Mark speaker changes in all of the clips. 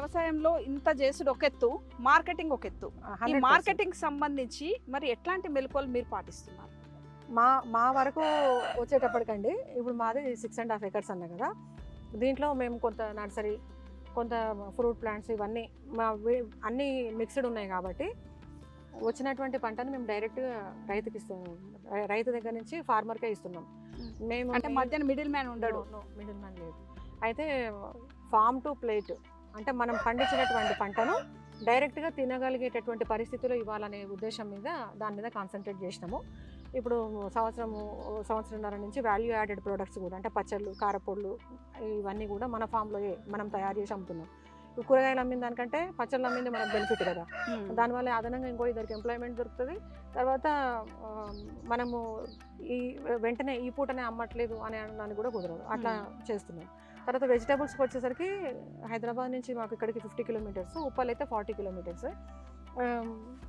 Speaker 1: వ్యవసాయంలో ఇంత చేసుడు ఒక ఎత్తు, మార్కెటింగ్ ఒక ఎత్తు. ఈ
Speaker 2: 100%.
Speaker 1: మార్కెటింగ్ సంబంధించి మరి ఎట్లాంటి మెలకువలు మీరు పాటిస్తున్నారు?
Speaker 2: మా వరకు వచ్చేటప్పటికండి, ఇప్పుడు మాది 6.5 acres అన్న కదా, దీంట్లో మేము కొంత నర్సరీ, కొంత ఫ్రూట్ ప్లాంట్స్, ఇవన్నీ అన్నీ మిక్స్డ్ ఉన్నాయి కాబట్టి వచ్చినటువంటి పంటను మేము డైరెక్ట్గా రైతుకి ఇస్తున్నాం. రైతు దగ్గర నుంచి ఫార్మర్కే ఇస్తున్నాం. మేము
Speaker 1: అంటే మధ్యాహ్నం మిడిల్ మ్యాన్ ఉండడు.
Speaker 2: మిడిల్ మ్యాన్ లేదు. అయితే ఫామ్ టు ప్లేట్ అంటే మనం పండించినటువంటి పంటను డైరెక్ట్గా తినగలిగేటటువంటి పరిస్థితులు ఇవ్వాలనే ఉద్దేశం మీద దాని మీద కాన్సన్ట్రేట్ చేసినాము. ఇప్పుడు సంవత్సరంన్నర నుంచి వాల్యూ యాడెడ్ ప్రొడక్ట్స్ కూడా, అంటే పచ్చళ్ళు, కారపొళ్ళు, ఇవన్నీ కూడా మన ఫామ్లో మనం తయారు చేసి అమ్ముతున్నాం. కూరగాయలు అమ్మిన దానికంటే పచ్చళ్ళు అమ్మింది మనకు బెనిఫిట్ కదా. దానివల్ల అదనంగా ఇంకో ఇద్దరికి ఎంప్లాయ్మెంట్ దొరుకుతుంది. తర్వాత మనము ఈ వెంటనే ఈ పూటనే అమ్మట్లేదు అని అనడానికి కూడా కుదరదు, అట్లా చేస్తున్నాం. తర్వాత వెజిటేబుల్స్కి వచ్చేసరికి హైదరాబాద్ నుంచి మాకు ఇక్కడికి 50 kilometers, ఉప్పల్ అయితే 40 kilometers.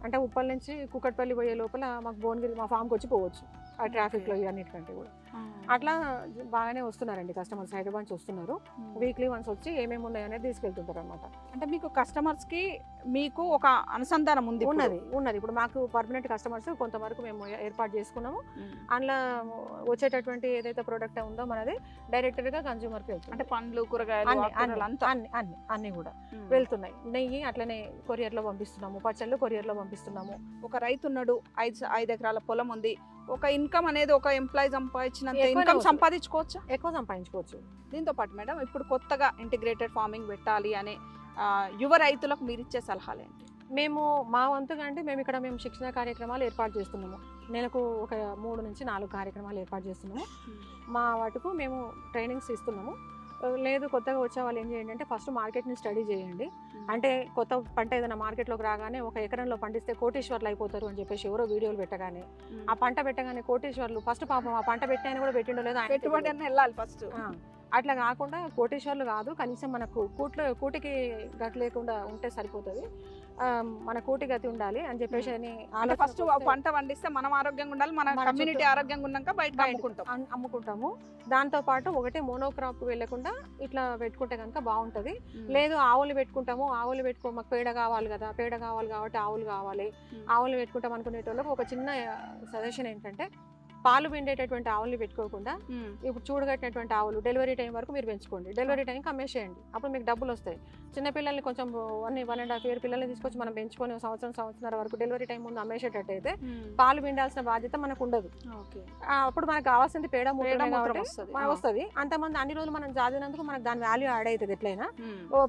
Speaker 2: అంటే ఉప్పల్ నుంచి కూకట్పల్లి పోయే లోపల మాకు భువనగిరి మా ఫామ్కి వచ్చి పోవచ్చు, ఆ ట్రాఫిక్లో ఇవన్నిటికంటే కూడా. అట్లా బాగానే వస్తున్నారండి కస్టమర్స్, హైదరాబాద్ నుంచి వస్తున్నారు. వీక్లీ వన్స్ వచ్చి ఏమేమి ఉన్నాయి అనేది తీసుకెళ్తుంటారు అనమాట.
Speaker 1: అంటే మీకు కస్టమర్స్కి మీకు ఒక అనుసంధానం
Speaker 2: ఉన్నది. ఇప్పుడు మాకు పర్మనెంట్ కస్టమర్స్ కొంతవరకు మేము ఏర్పాటు చేసుకున్నాము. అందులో వచ్చేటటువంటి ఏదైతే ప్రోడక్ట్ ఉందో మనది డైరెక్ట్గా కన్జ్యూమర్కి వెళ్తుంది.
Speaker 1: అంటే పండ్లు, కూరగాయలు,
Speaker 2: అన్ని కూడా వెళ్తున్నాయి. నెయ్యి అట్లనే కొరియర్లో పంపిస్తున్నాము, పచ్చళ్ళు కొరియర్లో పంపిస్తున్నాము.
Speaker 1: ఒక రైతు ఉన్నాడు, 5 ఎకరాల పొలం ఉంది, ఒక ఇన్కమ్ అనేది ఒక ఎంప్లాయీ సంపాదించినంత ఇన్కమ్ సంపాదించుకోవచ్చా?
Speaker 2: ఎక్కువ సంపాదించుకోవచ్చు.
Speaker 1: దీంతో పాటు మేడం, ఇప్పుడు కొత్తగా ఇంటిగ్రేటెడ్ ఫార్మింగ్ పెట్టాలి అనే యువ రైతులకు మీరు ఇచ్చే సలహాలు ఏంటి?
Speaker 2: మేము మా వంతుగా అంటే మేము శిక్షణ కార్యక్రమాలు ఏర్పాటు చేస్తున్నాము. నెలకు ఒక 3 నుంచి 4 కార్యక్రమాలు ఏర్పాటు చేస్తున్నాము. మా వాటికు మేము ట్రైనింగ్స్ ఇస్తున్నాము. లేదు కొత్తగా వచ్చే వాళ్ళు ఏం చేయండి అంటే ఫస్ట్ మార్కెట్ని స్టడీ చేయండి. అంటే కొత్త పంట ఏదైనా మార్కెట్లోకి రాగానే 1 ఎకరంలో పండిస్తే కోటీశ్వర్లు అయిపోతారు అని చెప్పేసి ఎవరో వీడియోలు పెట్టగానే, ఆ పంట పెట్టగానే కోటీశ్వర్లు, ఫస్ట్ పాపం ఆ పంట పెట్టిన కూడా పెట్టిండో లేదో
Speaker 1: పెట్టుబడి అని వెళ్ళాలి ఫస్ట్.
Speaker 2: అట్లా కాకుండా కోటీశ్వర్లు కాదు, కనీసం మనకు కూటికి గతి లేకుండా ఉంటే సరిపోతుంది, మన కూటి గతి ఉండాలి అని చెప్పేసి
Speaker 1: ఫస్ట్ పంట పండిస్తే మనం ఆరోగ్యంగా ఉండాలి, మన కమ్యూనిటీ ఆరోగ్యంగా ఉన్నాక బయట
Speaker 2: అమ్ముకుంటాము. దాంతో పాటు ఒకటే మోనోక్రాప్ వెళ్లకుండా ఇట్లా పెట్టుకుంటే కనుక బాగుంటది. లేదు ఆవులు పెట్టుకుంటాము, మాకు పేడ కావాలి కదా, పేడ కావాలి కాబట్టి ఆవులు కావాలి, ఆవులు పెట్టుకుంటాం అనుకునేటోళ్ళకి ఒక చిన్న సజెషన్ ఏంటంటే, పాలు పిండేటటువంటి ఆవుల్ని పెట్టుకోకుండా ఇప్పుడు చూడగట్టినటువంటి ఆవులు డెలివరీ టైం వరకు మీరు పెంచుకోండి. డెలివరీ టైంకి అమ్మేసేయండి, అప్పుడు మీకు డబ్బులు వస్తాయి. చిన్న పిల్లల్ని కొంచెం 1.5 year పిల్లల్ని తీసుకొచ్చి మనం పెంచుకొని సంవత్సరం వరకు డెలివరీ టైం ముందు అమ్మేసేటట్టు అయితే పాలు పిండాల్సిన బాధ్యత మనకు ఉండదు. అప్పుడు మనకు కావాల్సింది పేడ వస్తుంది. అంతమంది అన్ని రోజులు మనం జాదినందుకు మనకు దాని వాల్యూ యాడ్ అవుతుంది. ఎట్లయినా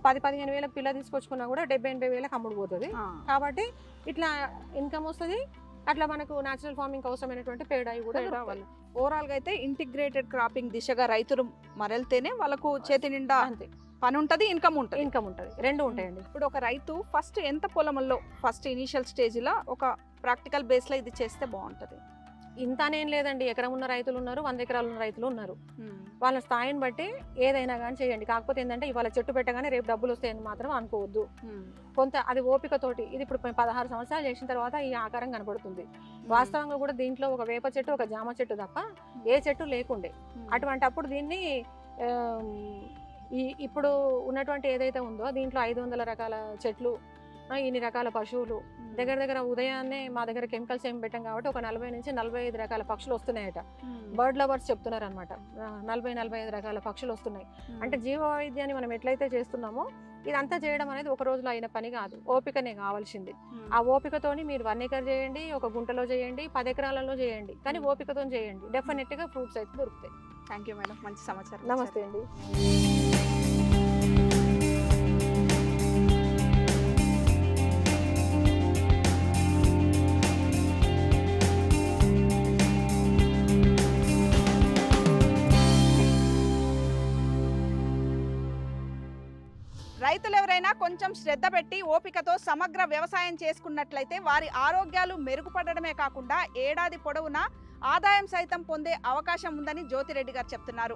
Speaker 2: 10-15 వేలకు పిల్ల తీసుకొచ్చుకున్నా కూడా 70-80 వేలకు అమ్ముడు పోతుంది. కాబట్టి ఇట్లా ఇన్కమ్ వస్తుంది. అట్లా మనకు న్యాచురల్ ఫార్మింగ్ అవసరమైనటువంటి పేడ కూడా రావాలి.
Speaker 1: ఓవరాల్ గా అయితే ఇంటిగ్రేటెడ్ క్రాపింగ్ దిశగా రైతులు మరలితేనే వాళ్ళకు చేతి నిండా అంతే పని ఉంటుంది, ఇన్కమ్ ఉంటుంది,
Speaker 2: రెండు ఉంటాయండి.
Speaker 1: ఇప్పుడు ఒక రైతు ఫస్ట్ ఎంత పొలంలో ఫస్ట్ ఇనిషియల్ స్టేజ్ లో ఒక ప్రాక్టికల్ బేస్ లో ఇది చేస్తే బాగుంటది?
Speaker 2: ఇంతనేం లేదండి, ఎకరం ఉన్న రైతులు ఉన్నారు, 100 ఎకరాలు ఉన్న రైతులు ఉన్నారు. వాళ్ళ స్థాయిని బట్టి ఏదైనా కానీ చేయండి. కాకపోతే ఏంటంటే ఇవాళ చెట్టు పెట్టగానే రేపు డబ్బులు వస్తాయని మాత్రం అనుకోవద్దు. కొంత అది ఓపికతోటి, ఇది ఇప్పుడు 16 సంవత్సరాలు చేసిన తర్వాత ఈ ఆకారం కనబడుతుంది. వాస్తవంగా కూడా దీంట్లో ఒక వేప చెట్టు, ఒక జామ చెట్టు తప్ప ఏ చెట్టు లేకుండే. అటువంటి అప్పుడు దీన్ని ఇప్పుడు ఉన్నటువంటి ఏదైతే ఉందో దీంట్లో 500 రకాల చెట్లు, ఇన్ని రకాల పశువులు, దగ్గర ఉదయాన్నే మా దగ్గర కెమికల్స్ ఏం పెట్టాం కాబట్టి ఒక 40 నుంచి 45 రకాల పక్షులు వస్తున్నాయట. బర్డ్ లవర్స్ చెప్తున్నారు అనమాట. 40-45 రకాల పక్షులు వస్తున్నాయి. అంటే జీవ వైద్యాన్ని మనం ఎట్లయితే చేస్తున్నామో ఇదంతా చేయడం అనేది ఒక రోజులో అయిన పని కాదు, ఓపికనే కావాల్సింది. ఆ ఓపికతోని మీరు 1 acre చేయండి, ఒక గుంటలో చేయండి, 10 ఎకరాలలో చేయండి, కానీ ఓపికతో చేయండి, డెఫినెట్గా ఫ్రూట్స్ అయితే దొరుకుతాయి.
Speaker 1: థ్యాంక్ యూ మేడం, మంచి సమాచారం.
Speaker 2: నమస్తే అండి.
Speaker 1: రైతులు ఎవరైనా కొంచెం శ్రద్ధ పెట్టి ఓపికతో సమగ్ర వ్యవసాయం చేసుకున్నట్లయితే వారి ఆరోగ్యాలు మెరుగుపడడమే కాకుండా ఏడాది పొడవునా ఆదాయం సైతం పొందే అవకాశం ఉందని జ్యోతిరెడ్డి గారు చెప్తున్నారు.